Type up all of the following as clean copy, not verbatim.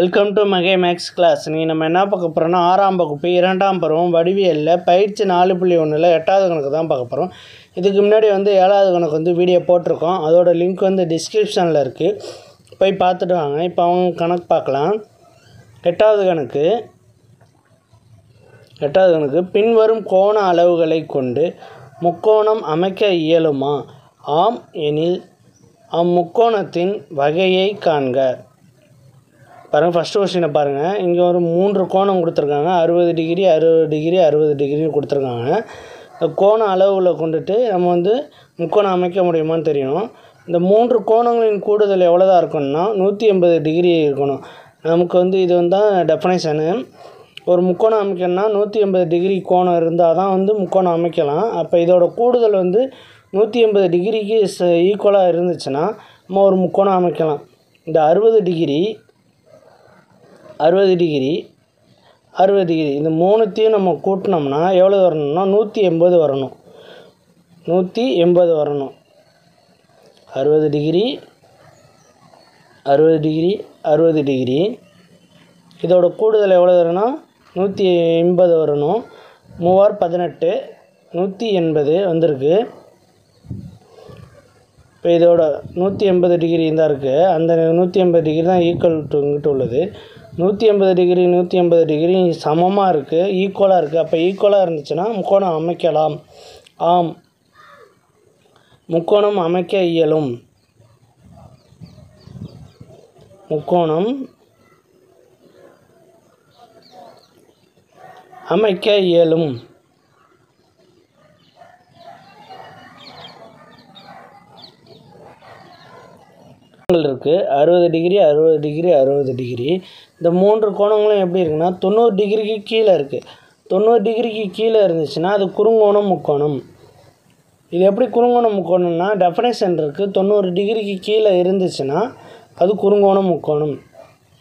Welcome to மகே மேக்ஸ் class. நீங்கள் நம்ம என்ன பார்க்க போகிறோம்னா 6ஆம் வகுப்பு 2ஆம் பருவம் வடிவியலில் பயிற்சி 4.1ல் 8வது கணக்கு தான் பார்க்க போகிறோம். இதுக்கு முன்னாடி 7வது கணக்கு வீடியோ போட்டிருக்கோம். அதோட லிங்க் டிஸ்கிரிப்ஷனில் இருக்குது, போய் பார்த்துட்டு வாங்க. இப்போ அவங்க கணக்கு பார்க்கலாம். 8வது கணக்கு பின்வரும் கோண அளவுகளை கொண்டு முக்கோணம் அமைக்க இயலுமா? ஆம் எனில் அம்முக்கோணத்தின் வகையை காண்க. பாருங்கள், ஃபஸ்ட்டு கொஸ்டினை பாருங்கள். இங்கே ஒரு 3 கோணம் கொடுத்துருக்காங்க. 60 டிகிரி 60 டிகிரி 60 டிகிரின்னு கொடுத்துருக்காங்க. இந்த கோண அளவுகளை கொண்டுட்டு நம்ம முக்கோணம் அமைக்க முடியுமான்னு தெரியணும். இந்த 3 கோணங்களின் கூடுதல் எவ்வளோதான் இருக்கணும்னா 180 டிகிரி இருக்கணும். நமக்கு இது தான் டெஃபனேஷனு. ஒரு முக்கோணம் அமைக்கணும்னா 180 டிகிரி கோணம் இருந்தால் தான் முக்கோணம் அமைக்கலாம். அப்போ இதோட கூடுதல் 180 டிகிரிக்கு ஈக்குவலாக இருந்துச்சுன்னா நம்ம ஒரு முக்கோணம் அமைக்கலாம். இந்த 60 டிகிரி 60 டிகிரி 60 டிகிரி இந்த மூணுத்தையும் நம்ம கூட்டினோம்னா எவ்வளோ வரணும்னா 180 வரணும். 180 வரணும். 60 டிகிரி 60 டிகிரி 60 டிகிரி இதோட கூடுதல் எவ்வளோ வரும்னா 180 வரணும். 3 18 180 வந்திருக்கு. இப்போ இதோட 180 டிகிரி தான் இருக்குது. அந்த 180 டிகிரி தான் ஈக்குவல் டு இங்கிட்ட உள்ளது. 180 டிகிரி 180 டிகிரி சமமாக இருக்குது, ஈக்குவலாக இருக்குது. அப்போ ஈக்குவலாக இருந்துச்சுன்னா முக்கோணம் அமைக்கலாம். ஆம், முக்கோணம் அமைக்க இயலும். முக்கோணம் அமைக்க இயலும். இருக்குது 60 டிகிரி 60 டிகிரி 60 டிகிரி இந்த 3 கோணங்களும் எப்படி இருக்குன்னா 90 டிகிரிக்கு கீழே இருக்குது. 90 டிகிரிக்கு கீழே இருந்துச்சுன்னா அது குறுங்கோணம் முக்கோணம். இது எப்படி குறுங்கோணம் முக்கோணம்னா டெஃபனேஷன் இருக்குது. 90 டிகிரிக்கு கீழே இருந்துச்சுன்னா அது குறுங்கோணம் முக்கோணம்.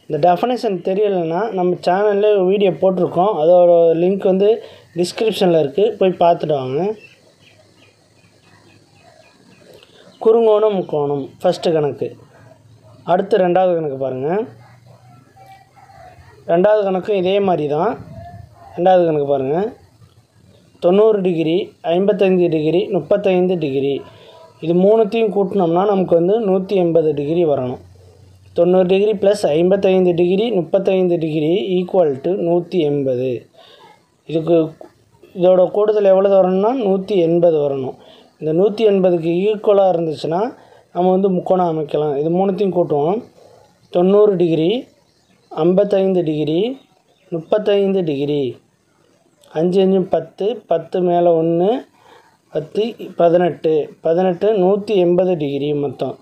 இந்த டெஃபனேஷன் தெரியலைன்னா நம்ம சேனலில் வீடியோ போட்டிருக்கோம். அதோட லிங்க் டிஸ்கிரிப்ஷனில் இருக்குது, போய் பார்த்துட்டு வாங்க. குறுங்கோணம் முக்கோணம் ஃபஸ்ட்டு கணக்கு. அடுத்து 2வது கணக்கு பாருங்கள். 2வது கணக்கு இதே மாதிரி தான். 2வது கணக்கு பாருங்கள். 90 டிகிரி 55 டிகிரி 35 டிகிரி இது மூணுத்தையும் கூட்டினோம்னா நமக்கு 180 டிகிரி வரணும். 90 degree plus 55 degree 35 degree equal to 180. இதோட கூடுதல் எவ்வளோ வரணும்னா 180 வரணும். இந்த 180க்கு ஈக்குவலாக இருந்துச்சுன்னா நம்ம முக்கோணம் அமைக்கலாம். இது மூணுத்தையும் கூட்டுவோம். 90 டிகிரி 55 டிகிரி 35 டிகிரி 5 5 10 10 மேலே 1 10 18 18 180 டிகிரி மொத்தம்.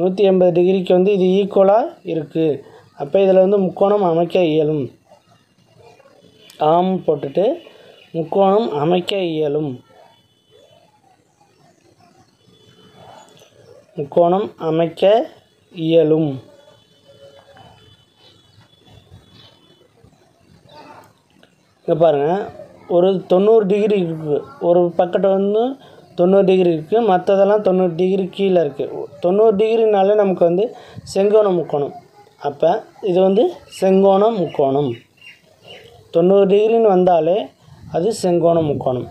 180 டிகிரிக்கு இது ஈக்குவலாக இருக்குது. அப்போ இதில் முக்கோணம் அமைக்க இயலும். ஆம் போட்டுட்டு முக்கோணம் அமைக்க இயலும். முக்கோணம் அமைக்க இயலும். இங்கே பாருங்கள், ஒரு 90 டிகிரி இருக்குது. ஒரு பக்கத்தை 90 டிகிரி இருக்குது, மற்றதெல்லாம் 90 டிகிரி கீழே இருக்குது. 90 டிகிரினாலே நமக்கு செங்கோண முக்கோணம். அப்போ இது செங்கோண முக்கோணம். 90 டிகிரின்னு வந்தாலே அது செங்கோண முக்கோணம்.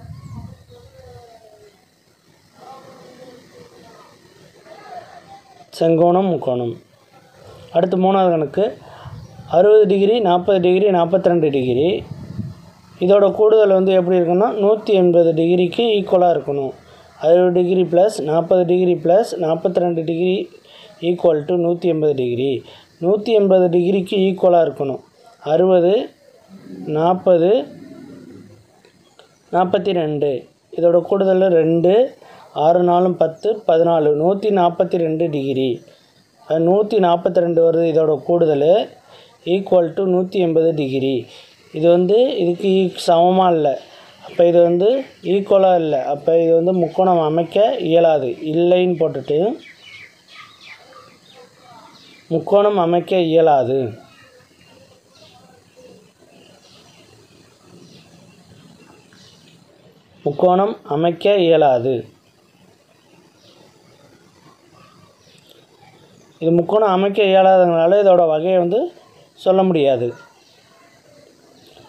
செங்கோணம் முக்கோணம். அடுத்து 3வது கணக்கு 60 டிகிரி 40 டிகிரி 42 டிகிரி இதோட கூடுதல் எப்படி இருக்குன்னா 180 டிகிரிக்கு ஈக்குவலாக இருக்கணும். 60 degree plus 40 degree plus 42 degree equal to 180 degree. 180 டிகிரிக்கு ஈக்குவலாக இருக்கணும். 60 40 42 இதோட கூடுதல் 2 6 4 10 14 142 டிகிரி 142 வருது. இதோட கூடுதல் ஈக்குவல் டு 180 டிகிரி. இது இதுக்கு சமமாக இல்லை. அப்போ இது ஈக்குவலாக இல்லை. அப்போ இது முக்கோணம் அமைக்க இயலாது. இல்லைன்னு போட்டுட்டு முக்கோணம் அமைக்க இயலாது. முக்கோணம் அமைக்க இயலாது. இது முக்கோணம் அமைக்க இயலாததுனால இதோட வகையை சொல்ல முடியாது.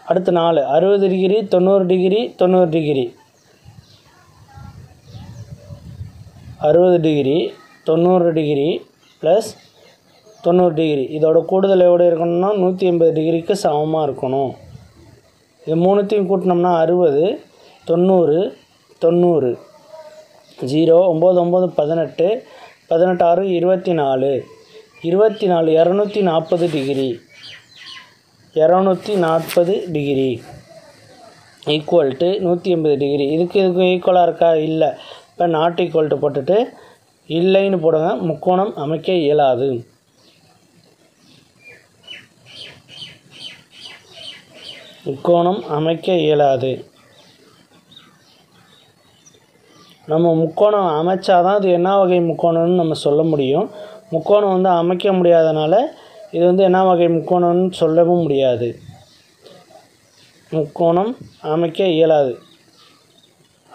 அடுத்து 4 60 degree 90 degree 90 degree 60 degree 90 degree plus 90 degree இதோட கூடுதல் எவ்வளோ இருக்கணும்னா 180 டிகிரிக்கு சமமாக இருக்கணும். இது மூணுத்தையும் கூட்டினோம்னா 60 90 90 0 9 9 18 18 6 24 24 240 degree 240 degree equal to 180 degree. இதுக்கு ஈக்குவலாக இருக்கா? இல்லை. இப்போ நாட் ஈக்குவல் டு போட்டுட்டு இல்லைன்னு போடுங்க. முக்கோணம் அமைக்க இயலாது. முக்கோணம் அமைக்க இயலாது. நம்ம முக்கோணம் அமைச்சாதான் அது என்ன வகை முக்கோணம்னு நம்ம சொல்ல முடியும். முக்கோணம் வந்து அமைக்க முடியாதனால இது வந்து என்ன வகை முக்கோணம்னு சொல்லவும் முடியாது. முக்கோணம் அமைக்க இயலாது.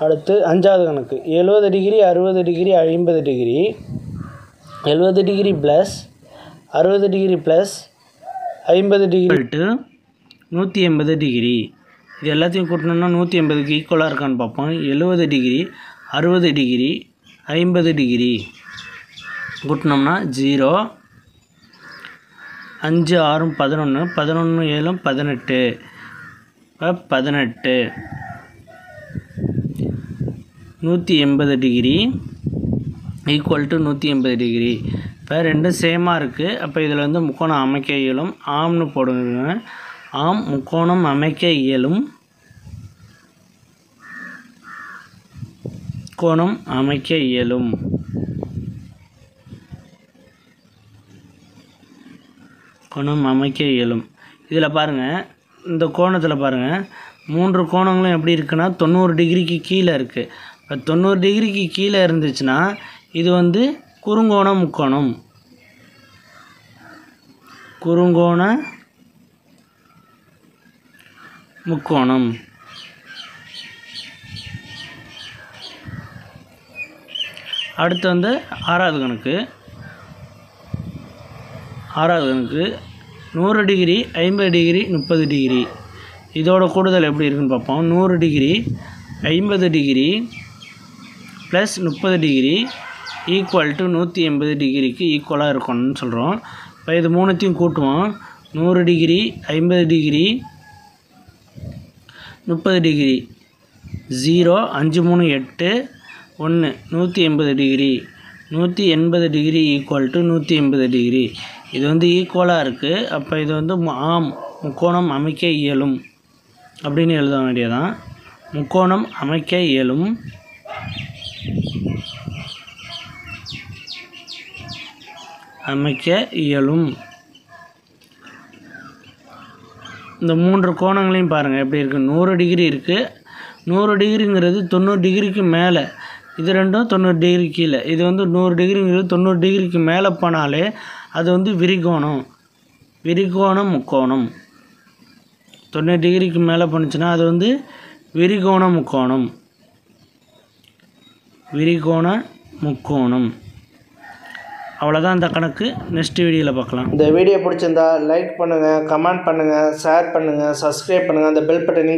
அடுத்து 5வது கணக்கு 70 degree 60 degree 50 degree 70 degree plus 60 degree plus 50 degree to 180 degree. இது எல்லாத்தையும் கூட்டினோம்னா 180க்கு ஈக்குவலாக இருக்கான்னு பார்ப்போம். 70 டிகிரி 60 டிகிரி 50 டிகிரி கூட்டினோம்னா 0 5 6 11 11 7 18 18 180 டிகிரி ஈக்குவல் டு 180 டிகிரி. இப்போ ரெண்டும் சேமாக இருக்குது. அப்போ இதில் வந்து முக்கோணம் அமைக்க இயலும். ஆம்னு போடுங்க. ஆம் முக்கோணம் அமைக்க இயலும். கோணம் அமைக்க இயலும். கோணம் அமைக்க இயலும். இதில் பாருங்கள், இந்த கோணத்தில் பாருங்கள் 3 கோணங்களும் எப்படி இருக்குன்னா 90 டிகிரிக்கு கீழே இருக்குது. இப்போ 90 டிகிரிக்கு கீழே இருந்துச்சுன்னா இது வந்து குறுங்கோண முக்கோணம். குறுங்கோண முக்கோணம். அடுத்து வந்து 6வது கணக்கு 100 டிகிரி 50 டிகிரி 30 டிகிரி இதோட கூடுதல் எப்படி இருக்குன்னு பார்ப்போம். 100 degree 50 degree plus 30 degree equal to 180 டிகிரிக்கு ஈக்குவலாக இருக்கணும்னு சொல்கிறோம். இப்போ இது மூணுத்தையும் கூட்டுவோம். 100 degree 50 degree 30 degree 0 5 3 8 1 180 degree 180 degree equal to 180 degree. இது வந்து ஈக்குவலாக இருக்குது. அப்போ இது வந்து ஆம் முக்கோணம் அமைக்க இயலும் அப்படின்னு எழுத வேண்டியதான். முக்கோணம் அமைக்க இயலும். அமைக்க இயலும். இந்த 3 கோணங்களையும் பாருங்கள் எப்படி இருக்குது. 100 டிகிரி இருக்குது. 100 டிகிரிங்கிறது 90 டிகிரிக்கு மேலே. இது ரெண்டும் 90 டிகிரி கீழே. இது வந்து 100 டிகிரிங்கிறது 90 டிகிரிக்கு மேலே போனாலே அது வந்து விரிகோணம். விரிகோண முக்கோணம். 90 டிகிரிக்கு மேலே போணுச்சுன்னா அது வந்து விரிகோண முக்கோணம். விரிகோண முக்கோணம். அவ்வளோதான் இந்த கணக்கு. நெக்ஸ்ட் வீடியோவில் பார்க்கலாம். இந்த வீடியோ பிடிச்சிருந்தா லைக் பண்ணுங்கள், கமெண்ட் பண்ணுங்கள், ஷேர் பண்ணுங்கள், சப்ஸ்கிரைப் பண்ணுங்கள். அந்த பெல் பட்டனை